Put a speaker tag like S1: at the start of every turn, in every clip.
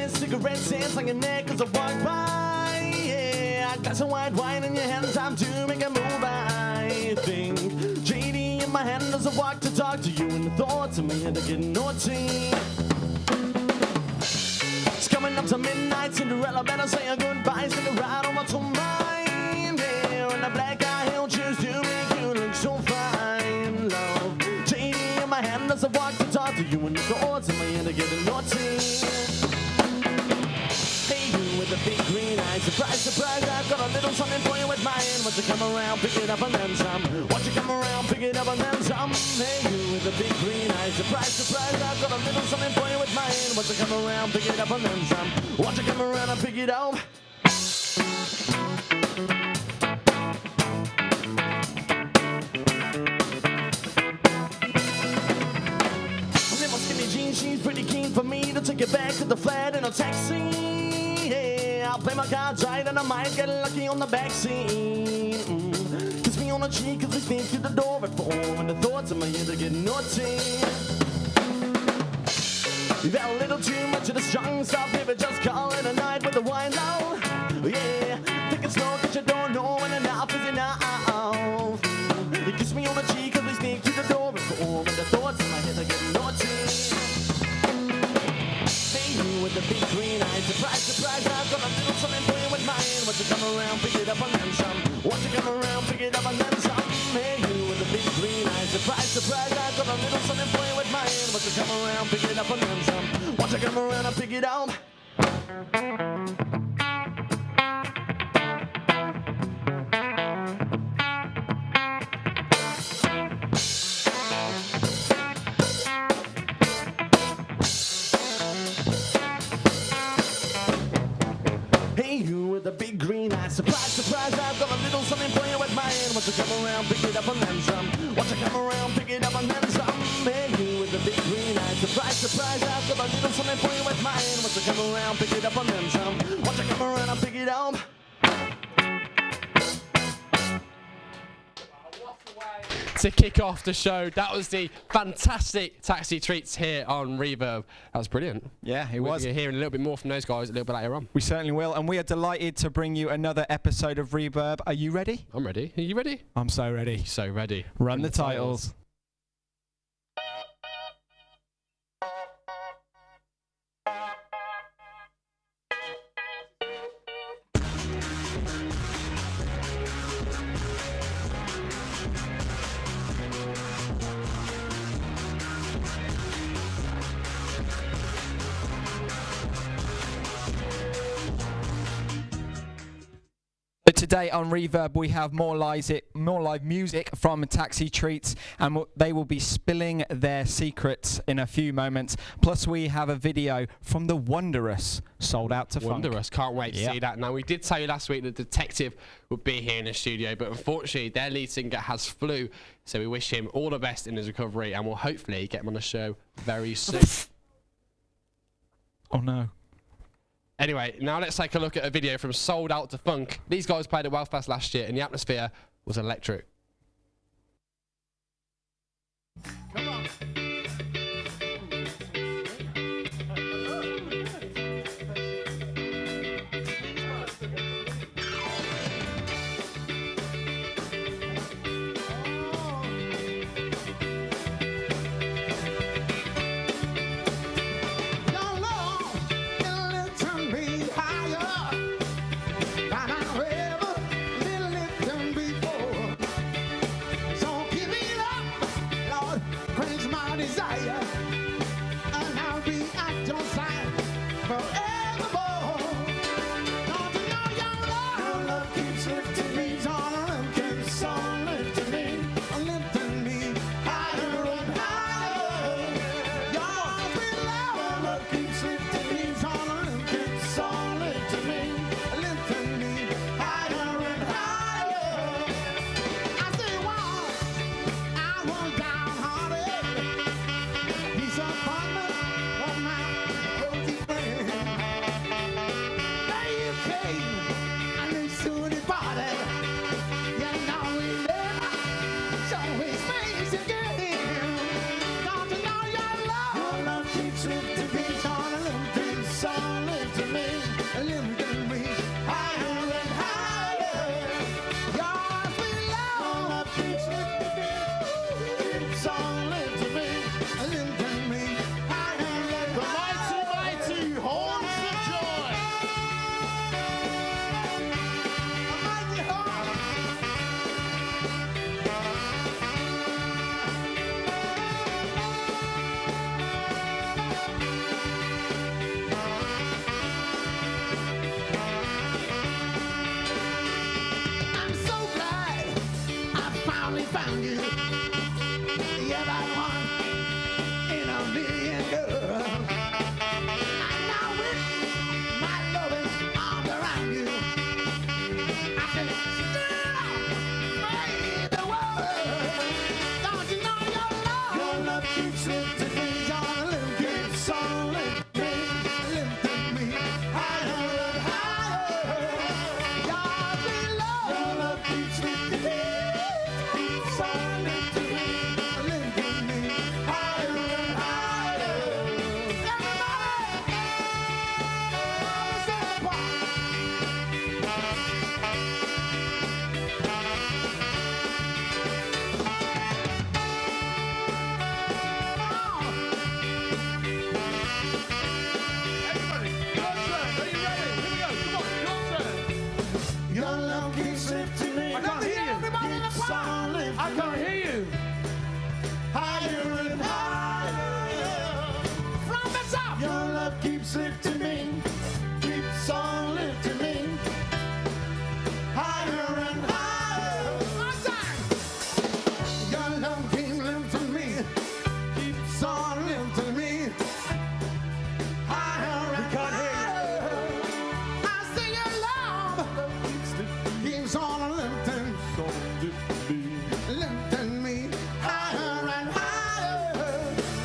S1: Cigarette sands on your neck as I walk by. Yeah, I got some white wine in your hand, time to make a move. I think JD in my hand as I walk to talk to you, and the thoughts in my head are getting naughty. It's coming up to midnight, Cinderella better say a goodbye. Stick around on what's on mine. Yeah, and the black eye he'll choose to make you look so fine, love. JD in my hand as I walk to talk to you, and the thoughts in my head are getting naughty. Big green eyes, surprise, surprise, I've got a little something for you with mine. Once you come around, pick it up and then some. Once you come around, pick it up and then some. Hey, you with the big green eyes, surprise, surprise, I've got a little something for you with mine. Once you come around, pick it up and then some. Once you come around and pick it up. Little skinny jeans, she's pretty keen for me to take you back to the flat in a taxi. I'll play my cards right and I might get lucky on the backseat. Kiss me on the cheek as we sneak through the door at 4, and the thoughts in my head are getting naughty. You've had a little too much of the strong stuff, baby, just call it a night with the wine low. Yeah, think it's slow cause you don't know when enough is enough. You kiss me on the cheek as we sneak through the door at 4, and the thoughts in my head are getting naughty. With the big green eyes, surprise, surprise, I've got a little something for you with mine. Once you come around, pick it up and then some. Once you come around, pick it up and then some. Hey, you with the big green eyes, surprise, surprise, I've got a little something for you with mine. Once you come around, pick it up and then some. Once you come around, I'll pick it up. The big green eyes, surprise, surprise, I've got a little something for you with mine. Once you come around, pick it up and then some. Once you come around, pick it up and then some. Hey, you with the big green eyes, surprise, surprise, I've got a little something for you with mine. Once you come around, pick it up and then some. Once you come around, I'll pick it up.
S2: To kick off the show, that was the fantastic Taxi Treats here on Reverb. That was brilliant.
S3: Yeah, it was.
S2: We're hearing a little bit more from those guys a little bit later on.
S3: We certainly will, and we are delighted to bring you another episode of Reverb. Are you ready?
S2: I'm ready. Are you ready?
S3: I'm so ready.
S2: So ready.
S3: Run the titles. Today on Reverb we have more live music from Taxi Treats, and they will be spilling their secrets in a few moments. Plus we have a video from the wondrous Sold Out to Funk.
S2: Wondrous, can't wait to see that. Now we did tell you last week that the Detective would be here in the studio, but unfortunately their lead singer has flu, so we wish him all the best in his recovery, and we'll hopefully get him on the show very soon.
S3: Oh no.
S2: Anyway, now let's take a look at a video from Sold Out to Funk. These guys played at Belfast last year, and the atmosphere was electric.
S1: Come on. lifting me higher and higher. Your sweet love keeps lifting me, keeps on lifting me, lifting me higher and higher.
S4: The mighty horns of joy.
S1: Mighty horn. I'm so glad I finally found you. You're that one in a million, girl. And now with my loving arms around you, I can still free the world. Don't you know your love keeps lifting me, your love keeps on lifting me higher and higher. Your love keeps lifting me, keeps on lifting me higher and higher. Everybody, say the part.
S4: Everybody, your turn. Are you ready? Here we go. Come on, your turn.
S1: Your love keeps lifting me.
S4: I can't hear you.
S1: Everybody in the
S4: I
S1: choir.
S4: can't hear you.
S1: Higher and higher. From the top. Your love keeps lifting me. Keeps on lifting me. Higher and higher. One time. Your love keeps lifting me. Keeps on lifting me. Higher and higher. I say your love keeps on lifting. Lifting me higher and higher.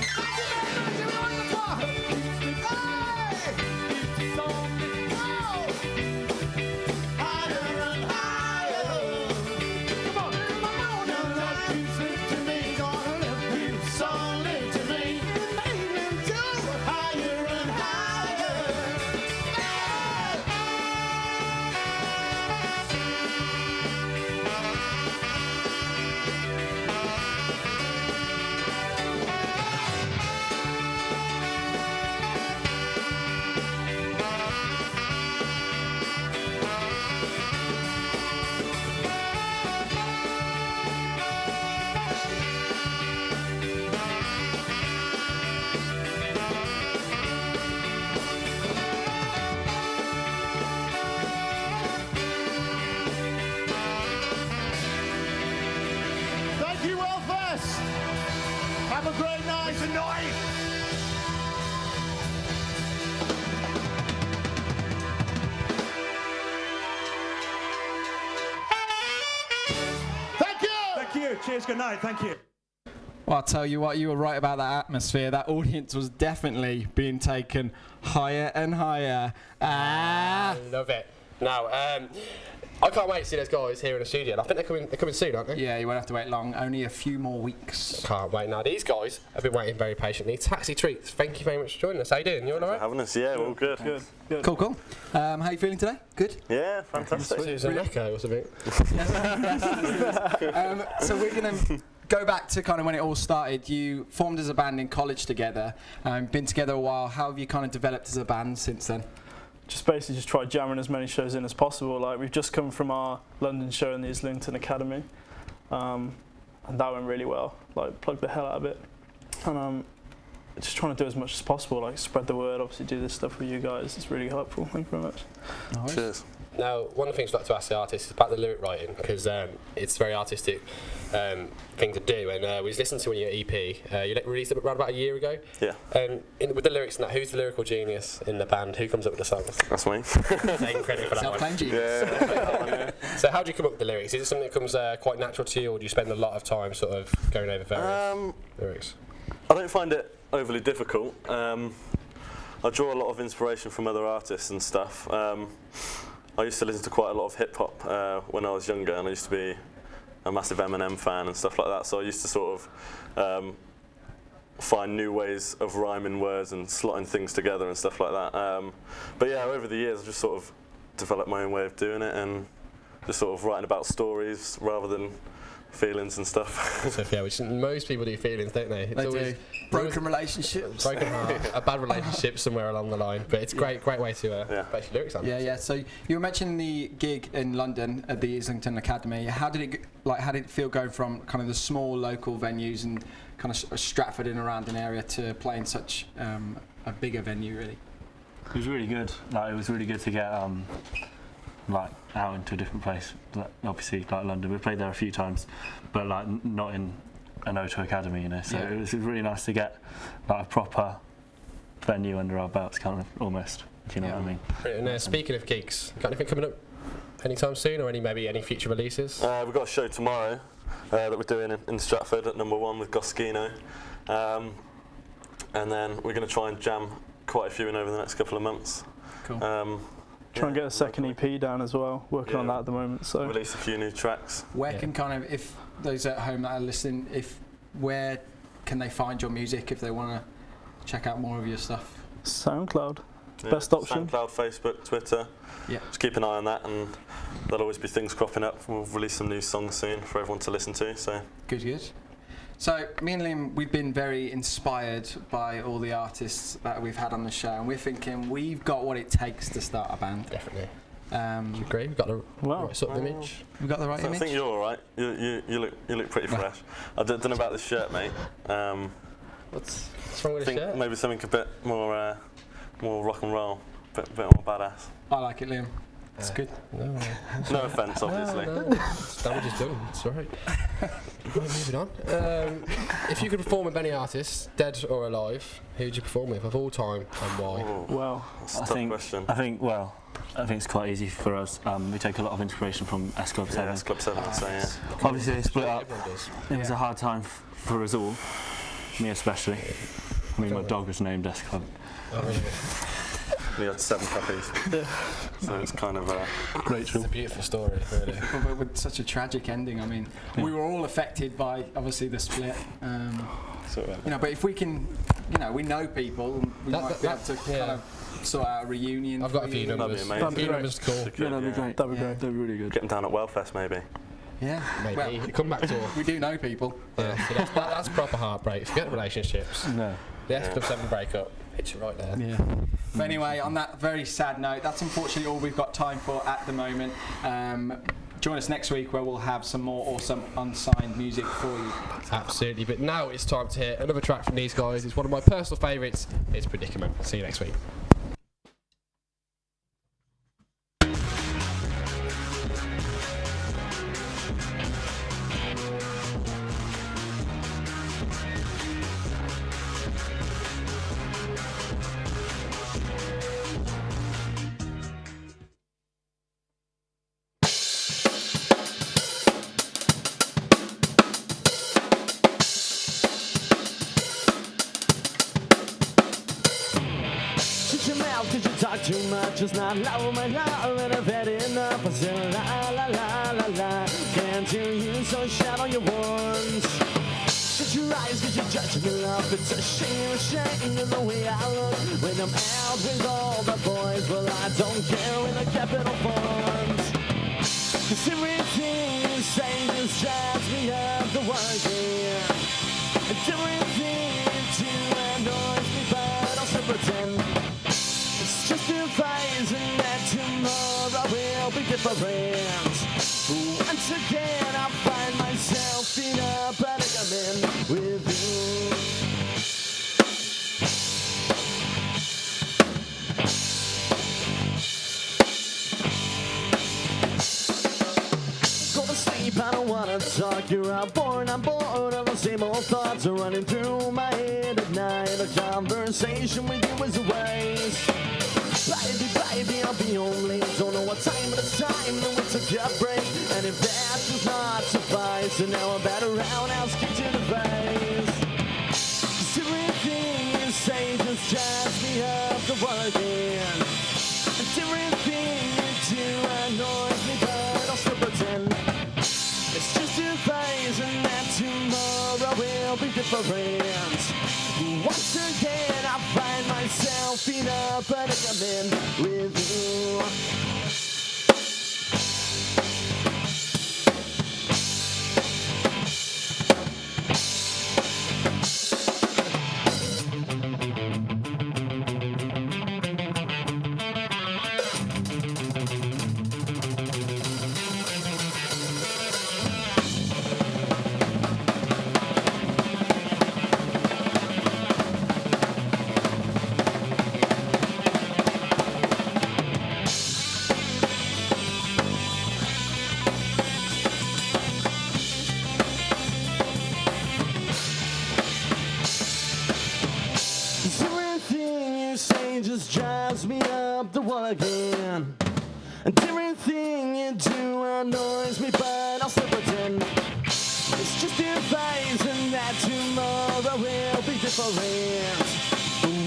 S1: Thank you very much, everyone in the choir. Hey! Keeps on lifting. Oh! Higher and higher. Come on, come on. Your love keeps lifting me, gonna lift me, keeps on lifting me. Amen to higher and higher.
S4: Thank you, Wellfest. Have a great night tonight. Thank you.
S5: Thank you. Cheers. Good night. Thank you.
S3: Well, I'll tell you what, you were right about that atmosphere. That audience was definitely being taken higher and higher.
S2: I love it. Now, I can't wait to see those guys here in the studio. And I think they're coming soon, aren't they?
S3: Yeah, you won't have to wait long. Only a few more weeks.
S2: Can't wait. Now, these guys have been waiting very patiently. Taxi Treats, thank you very much for joining us. How you doing? You all right?
S6: Having us, yeah, all good.
S5: Good.
S3: Cool, cool. How you feeling today? Good?
S6: Yeah, fantastic.
S2: It was an echo or something.
S3: So we're going to go back to kind of when it all started. You formed as a band in college together, been together a while. How have you kind of developed as a band since then?
S7: Just basically just try jamming as many shows in as possible. Like, we've just come from our London show in the Islington Academy, and that went really well. Like, plugged the hell out of it, and just trying to do as much as possible. Like, spread the word. Obviously, do this stuff with you guys. It's really helpful. Thank you very much.
S3: Nice.
S6: Cheers.
S2: Now, one of the things I'd like to ask the artists is about the lyric writing, because it's a very artistic thing to do. And we was listening to your EP. You released it around about a year ago.
S6: Yeah.
S2: With the lyrics and that, who's the lyrical genius in the band? Who comes up with the songs?
S6: That's me.
S2: Taking credit for that one.
S3: Self-claimed genius.
S6: Yeah.
S2: So how do you come up with the lyrics? Is it something that comes quite natural to you, or do you spend a lot of time sort of going over various lyrics?
S6: I don't find it overly difficult. I draw a lot of inspiration from other artists and stuff. I used to listen to quite a lot of hip hop when I was younger, and I used to be a massive Eminem fan and stuff like that. So I used to sort of find new ways of rhyming words and slotting things together and stuff like that. But yeah, over the years I've just sort of developed my own way of doing it and just sort of writing about stories rather than feelings and stuff.
S2: So yeah, which most people do feelings, don't they? It's
S3: They
S2: always
S3: do. Broken relationships.
S2: broken heart, a bad relationship somewhere along the line. But it's great way to
S6: Yeah.
S2: base your lyrics on.
S3: Yeah. So you were mentioning the gig in London at the Islington Academy. How did it feel going from kind of the small local venues and kind of Stratford and around an area to playing such a bigger venue, really?
S8: It was really good. Like, it was really good to get like out into a different place. Like, obviously, like London, we played there a few times, but like not in an O2 Academy, you know. So
S3: Yeah.
S8: it was really nice to get like a proper venue under our belts, kind of almost. If you know what I mean.
S2: And speaking of gigs, got anything coming up anytime soon, or maybe any future releases?
S6: We've got a show tomorrow that we're doing in Stratford at number 1 with Goskino, and then we're going to try and jam quite a few in over the next couple of months.
S3: Cool.
S7: Try and get a second EP down as well. Working on
S6: Yeah.
S7: that at the moment. So
S6: Release a few new tracks.
S3: Where can kind of, if those at home that are listening, where can they find your music if they want to check out more of your stuff?
S7: SoundCloud,
S6: Yeah,
S7: best option.
S6: SoundCloud, Facebook, Twitter.
S3: Yeah.
S6: Just keep an eye on that, and there'll always be things cropping up. We'll release some new songs soon for everyone to listen to. So
S3: Good. So me and Liam, we've been very inspired by all the artists that we've had on the show, and we're thinking we've got what it takes to start a band.
S2: Definitely.
S3: Um,
S2: Great. We've got the
S7: Wow.
S2: right sort of image.
S3: we've got the right
S6: I
S3: image.
S6: think you're all right. You look pretty fresh. I don't know about this shirt, mate.
S2: What's wrong
S6: I
S2: with the
S6: think
S2: shirt?
S6: maybe something a bit more rock and roll, bit more badass.
S3: I like it, Liam. It's good.
S2: No.
S6: No offence, obviously.
S2: No. Damage is done. It's all right. Right, moving on. If you could perform with any artist, dead or alive, who would you perform with of all time and why?
S6: Oh,
S7: Wow.
S6: that's a tough question.
S8: I think it's quite easy for us. We take a lot of inspiration from S Club 7.
S6: Yeah, it's Club 7, so yeah.
S8: Obviously, they split up.
S2: Everyone does.
S8: It was a hard time for us all, me especially. I mean, my dog was named S Club.
S2: Oh, really?
S6: We had 7 puppies. So it's kind of
S2: It's a beautiful story, really.
S3: But with such a tragic ending, I mean, we were all affected by obviously the split.
S6: sort of.
S3: You know, but if we can, you know, we know people, we might be able to kind of sort out a reunion.
S2: I've got a
S3: for
S2: few
S3: you.
S2: numbers.
S6: That'd be amazing.
S2: A few numbers to call.
S8: Yeah, that'd be great.
S7: That'd be great.
S8: That'd be really good.
S6: Get them down at Wellfest, maybe.
S3: Yeah.
S2: Maybe.
S3: Well,
S2: Come back tour.
S3: we do know people.
S2: Yeah, so that's proper heartbreak. Forget relationships.
S8: No.
S2: The S Club 7 breakup. Hits you right there.
S3: Yeah. But anyway, on that very sad note, that's unfortunately all we've got time for at the moment. Join us next week where we'll have some more awesome unsigned music for you.
S2: Absolutely. But now it's time to hear another track from these guys. It's one of my personal favourites. It's Predicament. See you next week.
S1: Shut your mouth, cause you talk too much. It's not low, my love, and I've had enough. I said la la la la la. Can't hear you, so shout all you want. Shut your eyes, cause you're judging me love. It's a shame in the way I look. When I'm out with all the boys, well, I don't care in the capital font. Cause everything you say just drives me up the working. And everything you do annoys me, but I'll still pretend. It's just a phase and that tomorrow will be different. Once again I find myself in a predicament with you. Go to sleep, I don't wanna talk. You're outborn, I'm bored of the same old thoughts are running through my head at night. A conversation with you is a waste. Baby, I'll be home late. Don't know what time, but it's time that we took a break. And if that does not suffice, and now I'm back around, I'll skip to the face. 'Cause everything you say just drives me up the working. And everything you do annoys me, but I'll still pretend. It's just a phase, and that tomorrow will be different. Once again I find myself in a predicament with you. Everything you say just drives me up the wall again. And everything you do annoys me, but I'll still pretend it's just a phase and that tomorrow will be different.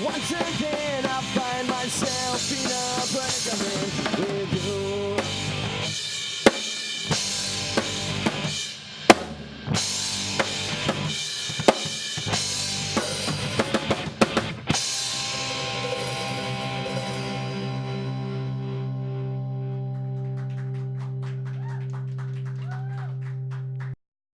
S1: Once again I find myself in a predicament with you.